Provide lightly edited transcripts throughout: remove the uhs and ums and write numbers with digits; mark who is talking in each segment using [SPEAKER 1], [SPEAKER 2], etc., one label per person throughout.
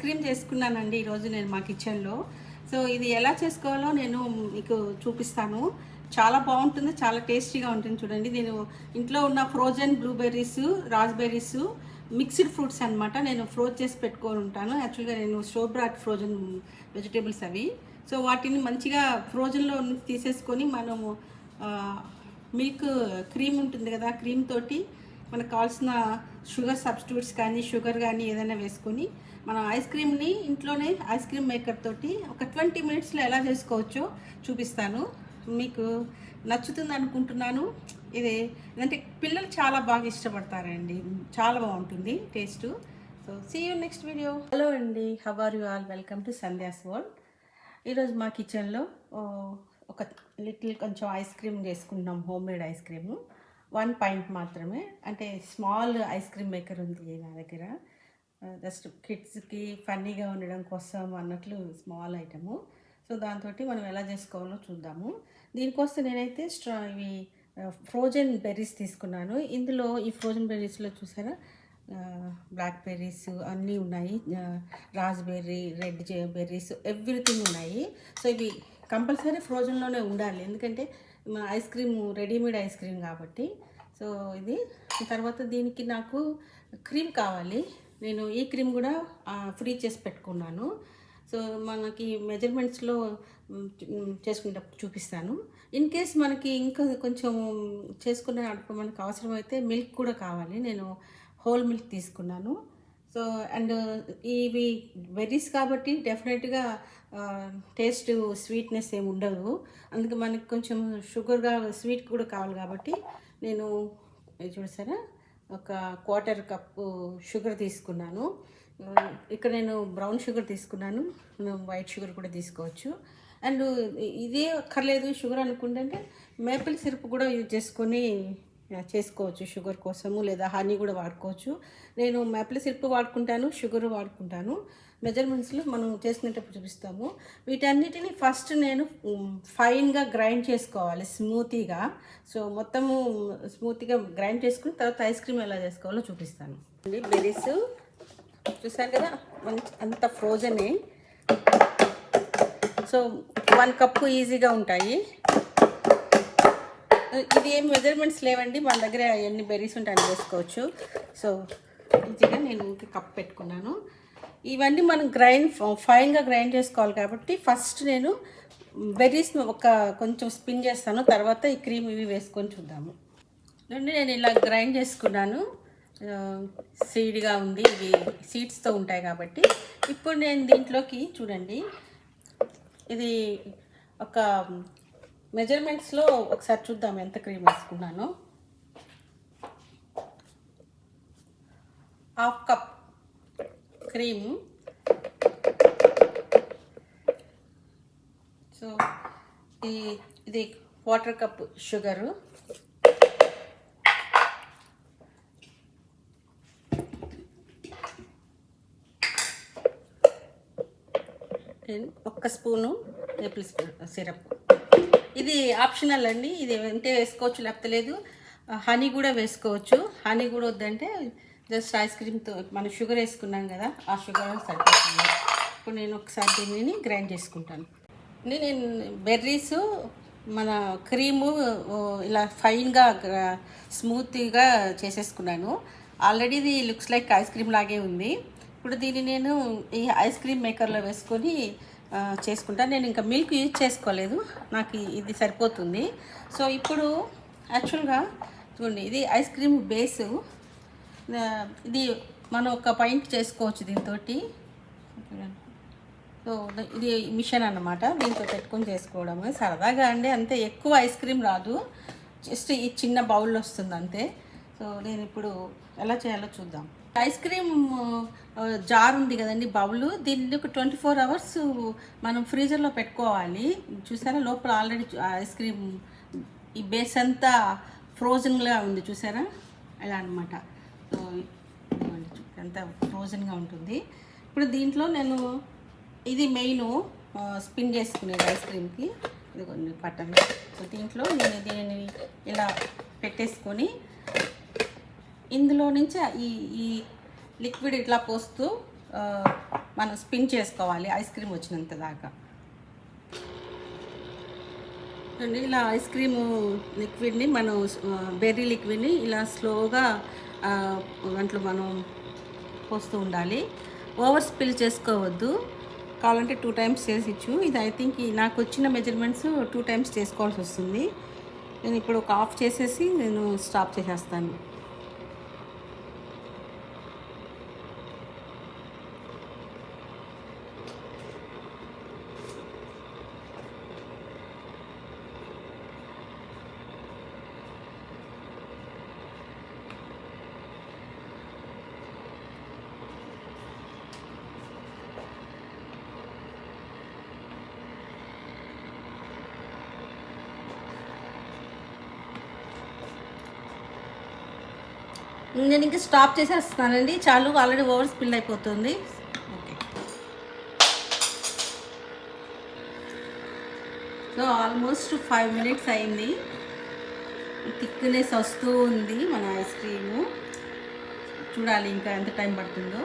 [SPEAKER 1] Cream చేసుకున్నానండి ఈరోజు నేను మా కిచెన్లో. సో ఇది ఎలా చేసుకోవాలో నేను మీకు చూపిస్తాను. చాలా బాగుంటుంది, చాలా టేస్టీగా ఉంటుంది. చూడండి, నేను ఇంట్లో ఉన్న frozen blueberries, raspberries, mixed fruits అనమాట. నేను ఫ్రోజ్ చేసి పెట్టుకొని ఉంటాను. యాక్చువల్గా నేను స్టోర్ బ్రాట్ ఫ్రోజన్ వెజిటేబుల్స్ అవి. సో వాటిని మంచిగా ఫ్రోజన్లో తీసేసుకొని మనము మిల్క్ క్రీమ్ ఉంటుంది కదా, క్రీమ్ తోటి మనకు కావాల్సిన షుగర్ సబ్స్టిట్యూట్స్ కానీ షుగర్ కానీ ఏదైనా వేసుకొని మనం ఐస్ క్రీమ్ని ఇంట్లోనే ఐస్ క్రీమ్ మేకర్ తోటి ఒక 20 మినిట్స్లో ఎలా చేసుకోవచ్చో చూపిస్తాను. మీకు నచ్చుతుంది అనుకుంటున్నాను. ఇది అంటే పిల్లలు చాలా బాగా ఇష్టపడతారండి, చాలా బాగుంటుంది taste. So see you next video. Hello అండి, how are you all? Welcome to Sandhya's world. ఈరోజు మా కిచెన్లో ఒక కొంచెం ఐస్ క్రీమ్ చేసుకుంటున్నాం, home made ice cream. 1 pint మాత్రమే, అంటే స్మాల్ ఐస్ క్రీమ్ మేకర్ ఉంది నా దగ్గర. జస్ట్ కిడ్స్కి ఫన్నీగా ఉండడం కోసం అన్నట్లు స్మాల్ ఐటము. సో దాంతో మనం ఎలా చేసుకోవాలో చూద్దాము. దీనికోసం నేనైతే ఇవి ఫ్రోజన్ బెర్రీస్ తీసుకున్నాను. ఇందులో ఈ ఫ్రోజన్ బెర్రీస్లో చూసారా, బ్లాక్ బెర్రీస్ అన్నీ ఉన్నాయి, రాస్బెర్రీ, రెడ్ బెర్రీస్, ఎవ్రీథింగ్ ఉన్నాయి. సో ఇవి కంపల్సరీ ఫ్రోజన్లోనే ఉండాలి, ఎందుకంటే ice cream readymade ice cream కాబట్టి. సో ఇది తర్వాత దీనికి నాకు క్రీమ్ కావాలి. నేను ఈ క్రీమ్ కూడా ఫ్రీ చేసి పెట్టుకున్నాను. సో మనకి మెజర్మెంట్స్లో చేసుకుంటే చూపిస్తాను. ఇన్ కేస్ మనకి ఇంకా కొంచెం చేసుకునే మనకు అవసరమైతే మిల్క్ కూడా కావాలి. నేను హోల్ మిల్క్ తీసుకున్నాను. సో అండ్ ఇవి బెర్రీస్ కాబట్టి డెఫినెట్గా టేస్ట్ స్వీట్నెస్ ఏమి ఉండదు. అందుకే మనకి కొంచెం షుగర్గా స్వీట్ కూడా కావాలి కాబట్టి నేను చూసారా ఒక 1/4 కప్పు షుగర్ తీసుకున్నాను. ఇక్కడ నేను బ్రౌన్ షుగర్ తీసుకున్నాను, వైట్ షుగర్ కూడా తీసుకోవచ్చు. అండ్ ఇదే అక్కర్లేదు షుగర్ అనుకుంటే మేపుల్ సిరప్ కూడా యూజ్ చేసుకొని చేసుకోవచ్చు షుగర్ కోసము, లేదా హనీ కూడా వాడుకోవచ్చు. నేను మేపుల్ సిరప్ వాడుకుంటాను, షుగర్ వాడుకుంటాను. మెజర్మెంట్స్లో మనం చేసుకునేటప్పుడు చూపిస్తాము. వీటన్నిటిని ఫస్ట్ నేను ఫైన్గా గ్రైండ్ చేసుకోవాలి, స్మూతీగా. సో మొత్తము స్మూతీగా గ్రైండ్ చేసుకుని తర్వాత ఐస్ క్రీమ్ ఎలా చేసుకోవాలో చూపిస్తాను. బెర్రీస్ చూసారు కదా, మంచి అంత ఫ్రోజనే. సో 1 కప్పు ఈజీగా ఉంటాయి. ఇది ఏం మెజర్మెంట్స్ లేవండి, మన దగ్గర ఎన్ని బెర్రీస్ ఉంటే అన్ని వేసుకోవచ్చు. సో ఈజీగా నేను కప్ పెట్టుకున్నాను. ఇవన్నీ మనం ఫైన్గా గ్రైండ్ చేసుకోవాలి కాబట్టి ఫస్ట్ నేను బెర్రీస్ని కొంచెం స్పిన్ చేస్తాను, తర్వాత ఈ క్రీమ్ ఇవి వేసుకొని చూద్దాము. నేను ఇలా గ్రైండ్ చేసుకున్నాను. సీడ్గా ఉంది, ఇవి సీడ్స్తో ఉంటాయి కాబట్టి. ఇప్పుడు నేను దీంట్లోకి చూడండి, ఇది ఒక మెజర్మెంట్స్లో ఒకసారి చూద్దాం ఎంత క్రీమ్ వేసుకున్నాను. 1/2 కప్ క్రీమ్. సో ఇది 1/4 కప్ షుగరు, ఒక్క స్పూను మేపుల్ సిరప్. ఇది ఆప్షనల్ అండి, ఇది అంటే వేసుకోవచ్చు లేకపోతే లేదు. హనీ కూడా వేసుకోవచ్చు. హనీ కూడా వద్దంటే జస్ట్ ఐస్ క్రీమ్తో మనం షుగర్ వేసుకున్నాం కదా, ఆ షుగర్ సరిపోతుంది. ఇప్పుడు నేను ఒకసారి దీనిని గ్రైండ్ చేసుకుంటాను. నేను బెర్రీస్ మన క్రీము ఇలా ఫైన్గా స్మూత్గా చేసేసుకున్నాను. ఆల్రెడీ ఇది లుక్స్ లైక్ ఐస్ క్రీమ్ లాగే ఉంది. ఇప్పుడు దీన్ని నేను ఈ ఐస్ క్రీమ్ మేకర్లో వేసుకొని చేసుకుంటాను. నేను ఇంకా మిల్క్ యూజ్ చేసుకోలేదు, నాకు ఇది సరిపోతుంది. సో ఇప్పుడు యాక్చువల్గా చూడండి, ఇది ఐస్ క్రీమ్ బేసు. ఇది మనం 1 pint చేసుకోవచ్చు దీంతో. సో ఇది మిషన్ అన్నమాట, దీంతో పెట్టుకొని చేసుకోవడము సరదాగా అండి, అంతే. ఎక్కువ ఐస్ క్రీమ్ రాదు, జస్ట్ ఈ చిన్న బౌల్ వస్తుంది అంతే. సో నేను ఇప్పుడు ఎలా చేయాలో చూద్దాం. ఐస్ క్రీమ్ జార్ ఉంది కదండి, బౌల్, దీన్ని ఒక 24 hours మనం ఫ్రీజర్లో పెట్టుకోవాలి. చూసారా, లోపల ఆల్రెడీ ఐస్ క్రీమ్ ఈ బేస్ అంతా ఫ్రోజన్గా ఉంది, చూసారా ఇలా అనమాట. సో అంతా ఫ్రోజన్గా ఉంటుంది. ఇప్పుడు దీంట్లో నేను ఇది మెయిన్ స్పిన్ చేసుకునేది ఐస్ క్రీమ్కి. ఇది కొన్ని పట్టను. సో దీంట్లో నేను దీనిని ఇలా పెట్టేసుకొని ఇందులో నుంచి ఈ లిక్విడ్ ఇట్లా పోస్తూ మనం స్పిన్ చేసుకోవాలి ఐస్ క్రీమ్ వచ్చినంత దాకా. అండి ఇలా ఐస్ క్రీము లిక్విడ్ని మనం బెర్రీ లిక్విడ్ని ఇలా స్లోగా దాంట్లో మనం పోస్తూ ఉండాలి. ఓవర్ స్పిల్ చేసుకోవద్దు. కావాలంటే 2 టైమ్స్ చేసి ఇచ్చు. ఇది ఐ థింక్ నాకు వచ్చిన మెజర్మెంట్స్ 2 టైమ్స్ చేసుకోవాల్సి వస్తుంది. నేను ఇప్పుడు ఒక ఆఫ్ చేసేసి నేను స్టాప్ చేసేస్తాను. నేను ఇంకా స్టాప్ చేసేస్తున్నానండి. చాలు, ఆల్రెడీ ఓవర్ స్పిల్ అయిపోతుంది. ఓకే, సో ఆల్మోస్ట్ 5 minutes అయింది. థిక్నెస్ వస్తూ ఉంది మన ఐస్ క్రీము. చూడాలి ఇంకా ఎంత టైం పడుతుందో.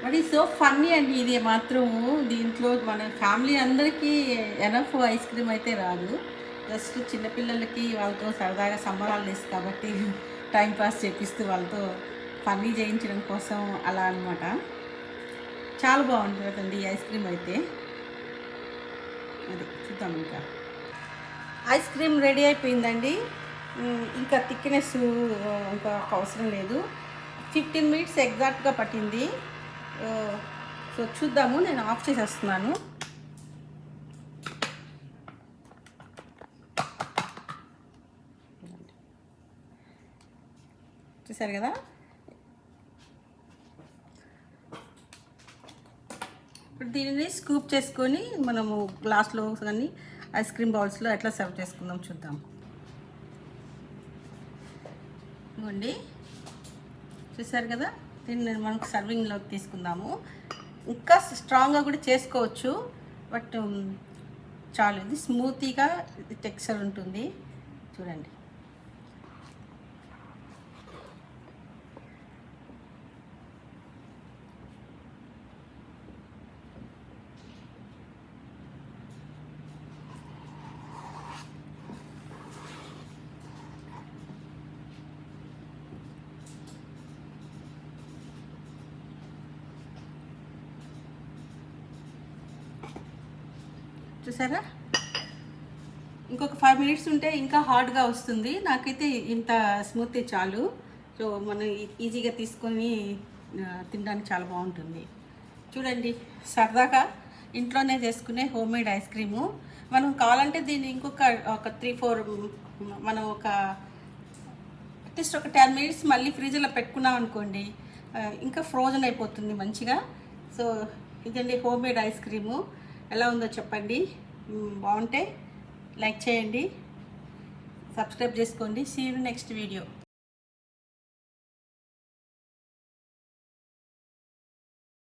[SPEAKER 1] బట్ ఈ సో ఫన్నీ అండి ఇది మాత్రము. దీంట్లో మన ఫ్యామిలీ అందరికీ ఎనఫ్ ఐస్ క్రీమ్ అయితే రాదు. జస్ట్ చిన్నపిల్లలకి వాళ్ళతో సరదాగా సమ్మర్ హాలిడేస్ కాబట్టి టైం పాస్ చేపిస్తూ వాళ్ళతో ఫన్నీ చేయించడం కోసం అలా అనమాట. చాలా బాగుంటుంది కదండి ఈ ఐస్ క్రీమ్ అయితే. అది చూద్దాం. ఇంకా ఐస్ క్రీమ్ రెడీ అయిపోయిందండి. ఇంకా థిక్నెస్ ఇంకా అవసరం లేదు. 15 minutes ఎగ్జాక్ట్గా పట్టింది. సో చూద్దాము. నేను ఆఫ్ చేసేస్తున్నాను. చూసారు కదా, ఇప్పుడు దీనిని స్కూప్ చేసుకొని మనము గ్లాస్లో కానీ ఐస్ క్రీమ్ బౌల్స్లో ఎట్లా సర్వ్ చేసుకుందాం చూద్దాం. ఇవ్వండి, చూసారు కదా, దీన్ని మనకు సర్వింగ్లోకి తీసుకుందాము. ఇంకా స్ట్రాంగ్గా కూడా చేసుకోవచ్చు, బట్ చాలు. ఇది స్మూతీగా టెక్స్చర్ ఉంటుంది. చూడండి. చూసారా, ఇంకొక 5 minutes ఉంటే ఇంకా హార్డ్గా వస్తుంది. నాకైతే ఇంత స్మూతీ చాలు. సో మనం ఈజీగా తీసుకొని తినడానికి చాలా బాగుంటుంది. చూడండి, సరదాగా ఇంట్లోనే చేసుకునే హోమ్ మేడ్ ఐస్ క్రీము. మనం కావాలంటే దీన్ని ఇంకొక 3-4 మనం అట్లీస్ట్ ఒక 10 minutes మళ్ళీ ఫ్రీజర్లో పెట్టుకున్నాం అనుకోండి, ఇంకా ఫ్రోజన్ అయిపోతుంది మంచిగా. సో ఇదండి హోమ్ మేడ్ ఐస్ క్రీము. ఎలా ఉందో చెప్పండి. బాగుంటే లైక్ చేయండి, సబ్స్క్రైబ్ చేసుకోండి. See you next video.